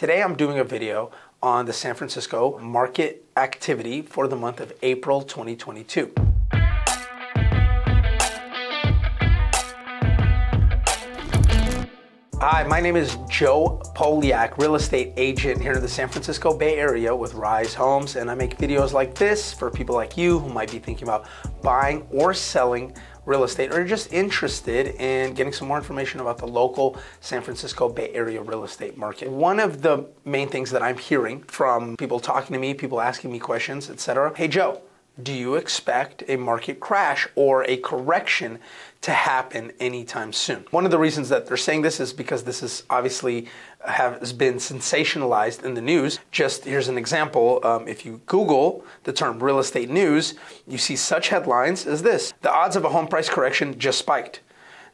Today I'm doing a video on the San Francisco market activity for the month of April 2022. Hi, my name is Joe Polyak, real estate agent here in the San Francisco Bay Area with Rise Homes, and I make videos like this for people like you who might be thinking about buying or selling real estate, or just interested in getting some more information about the local San Francisco Bay Area real estate market. One of the main things that I'm hearing from people talking to me, people asking me questions, etc. Hey Joe, do you expect a market crash or a correction to happen anytime soon? One of the reasons that they're saying this is because this is obviously has been sensationalized in the news. Just here's an example. If you Google the term real estate news, you see such headlines as this: the odds of a home price correction just spiked.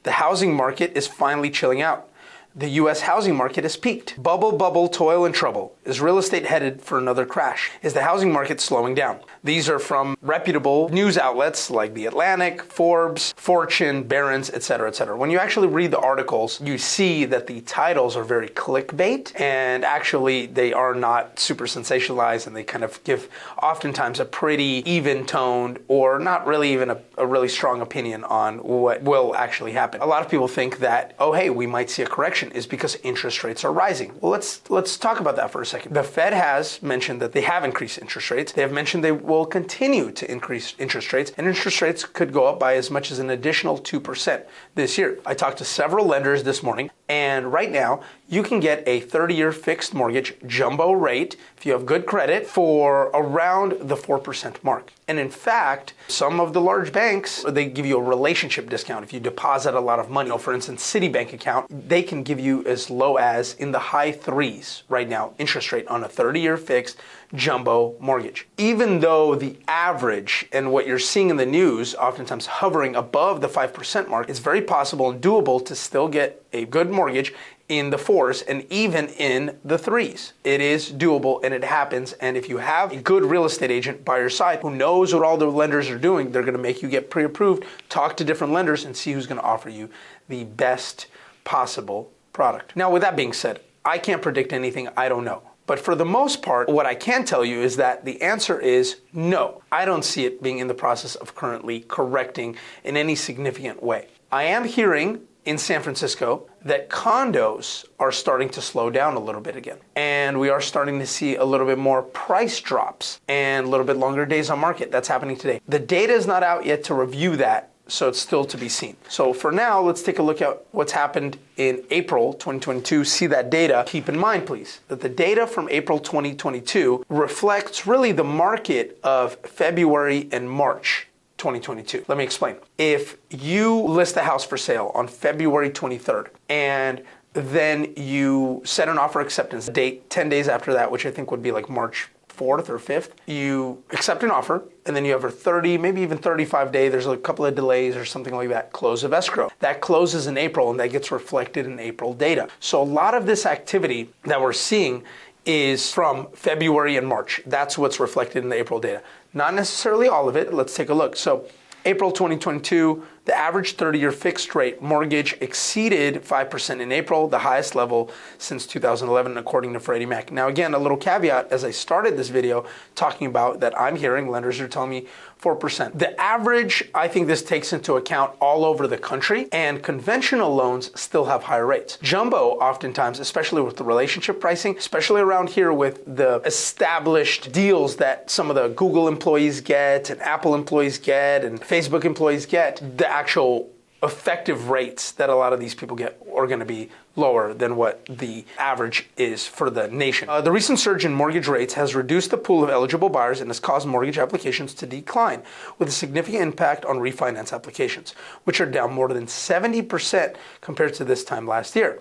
The housing market is finally chilling out. The U.S. housing market has peaked. Bubble, toil and trouble. Is real estate headed for another crash? Is the housing market slowing down? These are from reputable news outlets like The Atlantic, Forbes, Fortune, Barron's, etc., etc. When you actually read the articles, you see that the titles are very clickbait, and actually they are not super sensationalized, and they kind of give oftentimes a pretty even-toned or not really even a really strong opinion on what will actually happen. A lot of people think that, oh hey, we might see a correction is because interest rates are rising. Well, let's talk about that for a second. The Fed has mentioned that they have increased interest rates. They have mentioned they will continue to increase interest rates, and interest rates could go up by as much as an additional 2% this year. I talked to several lenders this morning, and right now you can get a 30-year fixed mortgage jumbo rate if you have good credit for around the 4% mark. And in fact, some of the large banks, they give you a relationship discount if you deposit a lot of money. For instance, Citibank account, they can give you as low as in the high threes right now interest rate on a 30-year fixed jumbo mortgage. Even though the average and what you're seeing in the news oftentimes hovering above the 5% mark, it's very possible and doable to still get a good mortgage in the fours and even in the threes. It is doable and it happens. And if you have a good real estate agent by your side who knows what all the lenders are doing, they're going to make you get pre-approved, talk to different lenders and see who's going to offer you the best possible product. Now, with that being said, I can't predict anything I don't know. But for the most part, what I can tell you is that the answer is no. I don't see it being in the process of currently correcting in any significant way. I am hearing in San Francisco that condos are starting to slow down a little bit again. And we are starting to see a little bit more price drops and a little bit longer days on market. That's happening today. The data is not out yet to review that, so it's still to be seen. So for now, let's take a look at what's happened in April 2022. See that data. Keep in mind, please, that the data from April 2022 reflects really the market of February and March 2022. Let me explain. If you list a house for sale on February 23rd and then you set an offer acceptance date 10 days after that, which I think would be like March 4th or 5th, you accept an offer, and then you have a 30, maybe even 35 day, there's a couple of delays or something like that, close of escrow. That closes in April, and that gets reflected in April data. So a lot of this activity that we're seeing is from February and March. That's what's reflected in the April data. Not necessarily all of it. Let's take a look. So April 2022, the average 30-year fixed rate mortgage exceeded 5% in April, the highest level since 2011, according to Freddie Mac. Now, again, a little caveat, as I started this video talking about that I'm hearing lenders are telling me 4%. The average, I think this takes into account all over the country, and conventional loans still have higher rates. Jumbo, oftentimes, especially with the relationship pricing, especially around here with the established deals that some of the Google employees get and Apple employees get and Facebook employees get, the actual effective rates that a lot of these people get are going to be lower than what the average is for the nation. The recent surge in mortgage rates has reduced the pool of eligible buyers and has caused mortgage applications to decline, with a significant impact on refinance applications, which are down more than 70% compared to this time last year.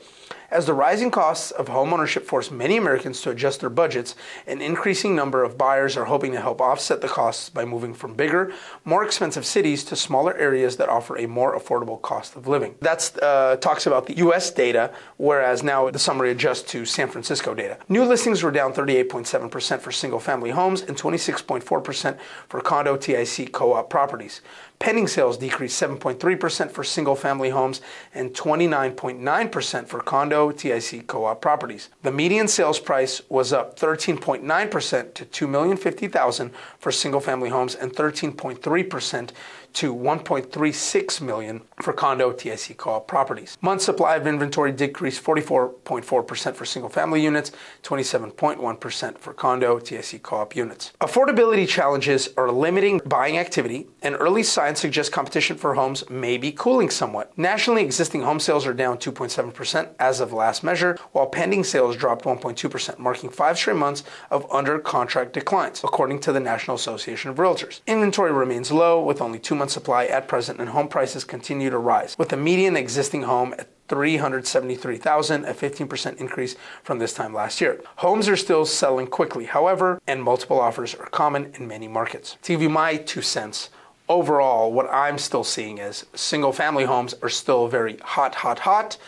As the rising costs of homeownership force many Americans to adjust their budgets, an increasing number of buyers are hoping to help offset the costs by moving from bigger, more expensive cities to smaller areas that offer a more affordable cost of living. That talks about the U.S. data, whereas now the summary adjusts to San Francisco data. New listings were down 38.7% for single-family homes and 26.4% for condo TIC co-op properties. Pending sales decreased 7.3% for single-family homes and 29.9% for condo TIC co-op properties. The median sales price was up 13.9% to $2,050,000 for single-family homes and 13.3% to $1.36 million for condo TIC co-op properties. Month supply of inventory decreased 44.4% for single-family units, 27.1% for condo TIC co-op units. Affordability challenges are limiting buying activity, and early signs suggest competition for homes may be cooling somewhat. Nationally, existing home sales are down 2.7% as of last measure, while pending sales dropped 1.2%, marking 5 straight months of under contract declines, according to the National Association of Realtors. Inventory remains low, with only 2 months supply at present, and home prices continue to rise, with the median existing home at $373,000, a 15% increase from this time last year. Homes are still selling quickly, however, and multiple offers are common in many markets. To give you my 2 cents, overall, what I'm still seeing is single-family homes are still very hot.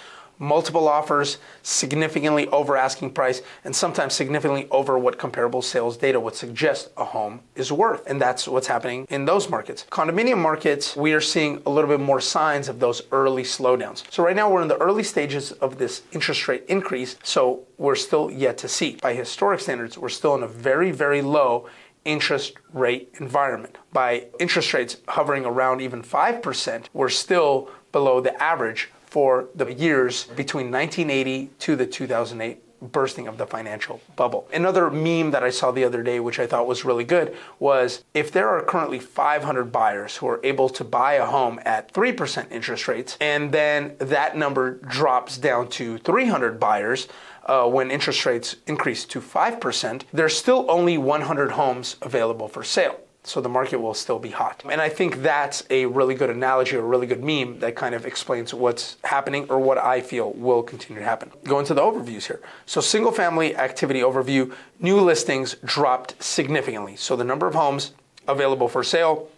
Multiple offers, significantly over asking price, and sometimes significantly over what comparable sales data would suggest a home is worth. And that's what's happening in those markets. Condominium markets, we are seeing a little bit more signs of those early slowdowns. So right now we're in the early stages of this interest rate increase, so we're still yet to see. By historic standards, we're still in a very, very low interest rate environment. By interest rates hovering around even 5%, we're still below the average for the years between 1980 to the 2008 bursting of the financial bubble. Another meme that I saw the other day, which I thought was really good, was if there are currently 500 buyers who are able to buy a home at 3% interest rates, and then that number drops down to 300 buyers, when interest rates increase to 5%, there's still only 100 homes available for sale. So the market will still be hot. And I think that's a really good analogy or a really good meme that kind of explains what's happening or what I feel will continue to happen. Go into the overviews here. So single family activity overview, new listings dropped significantly. So the number of homes available for sale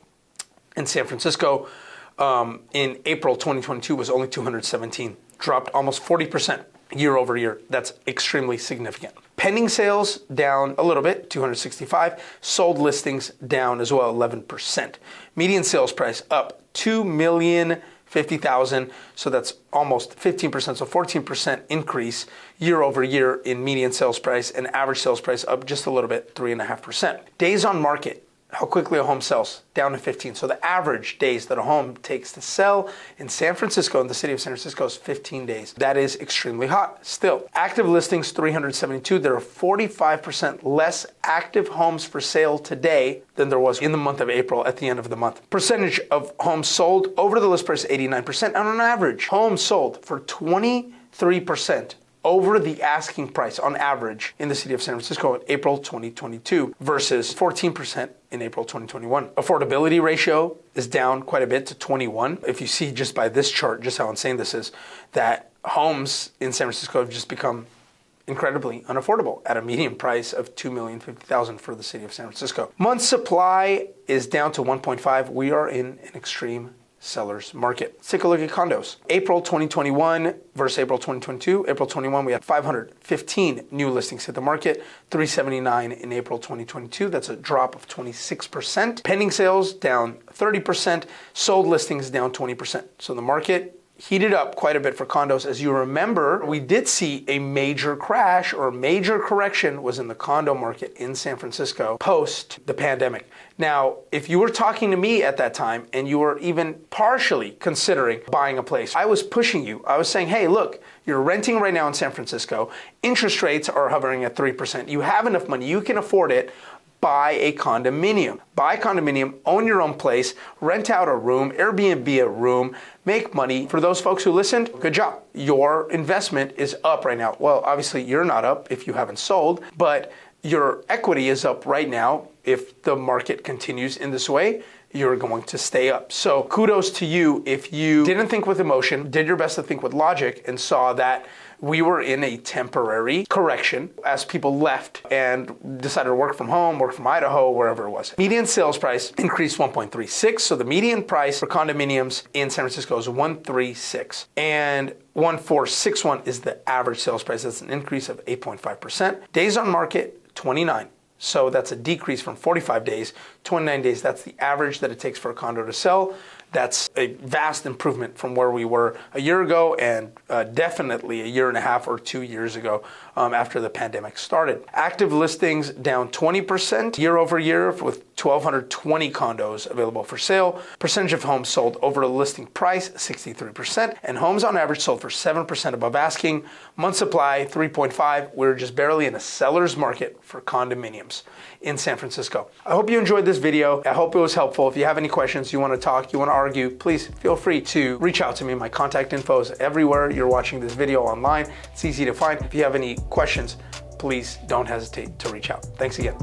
in San Francisco in April 2022 was only 217, dropped almost 40% year over year. That's extremely significant. Pending sales down a little bit, 265. Sold listings down as well, 11%. Median sales price up $2,050,000. So that's almost 15%, so 14% increase year over year in median sales price, and average sales price up just a little bit, 3.5%. Days on market, how quickly a home sells, down to 15. So the average days that a home takes to sell in San Francisco, in the city of San Francisco, is 15 days. That is extremely hot still. Active listings, 372. There are 45% less active homes for sale today than there was in the month of April at the end of the month. Percentage of homes sold over the list price, 89%. And on average, homes sold for 23% over the asking price on average in the city of San Francisco in April 2022 versus 14% in April 2021. Affordability ratio is down quite a bit to 21. If you see just by this chart, just how insane this is, that homes in San Francisco have just become incredibly unaffordable at a median price of $2,050,000 for the city of San Francisco. Month supply is down to 1.5. We are in an extreme seller's market. Let's take a look at condos. April 2021 versus April 2022. April 21, we had 515 new listings hit the market, 379 in April 2022. That's a drop of 26%. Pending sales down 30%, sold listings down 20%. So the market heated up quite a bit for condos. As you remember, we did see a major crash or a major correction was in the condo market in San Francisco post the pandemic. Now, if you were talking to me at that time and you were even partially considering buying a place, I was pushing you. I was saying, hey, look, you're renting right now in San Francisco. Interest rates are hovering at 3%. You have enough money. You can afford it. Buy a condominium. Buy a condominium, own your own place, rent out a room, Airbnb a room, make money. For those folks who listened, good job. Your investment is up right now. Well, obviously you're not up if you haven't sold, but your equity is up right now. If the market continues in this way, you're going to stay up. So kudos to you if you didn't think with emotion, did your best to think with logic, and saw that we were in a temporary correction as people left and decided to work from home, work from Idaho, wherever it was. Median sales price increased 1.36. So the median price for condominiums in San Francisco is 136. And 1461 is the average sales price. That's an increase of 8.5%. Days on market, 29. So that's a decrease from 45 days, 29 days. That's the average that it takes for a condo to sell. That's a vast improvement from where we were a year ago, and definitely a year and a half or 2 years ago after the pandemic started. Active listings down 20% year over year, with 1,220 condos available for sale. Percentage of homes sold over the listing price, 63%. And homes on average sold for 7% above asking. Month supply, 3.5. We're just barely in a seller's market for condominiums in San Francisco. I hope you enjoyed this video. I hope it was helpful. If you have any questions, you want to talk, you want to argue, please feel free to reach out to me. My contact info is everywhere you're watching this video online. It's easy to find. If you have any questions, please don't hesitate to reach out. Thanks again.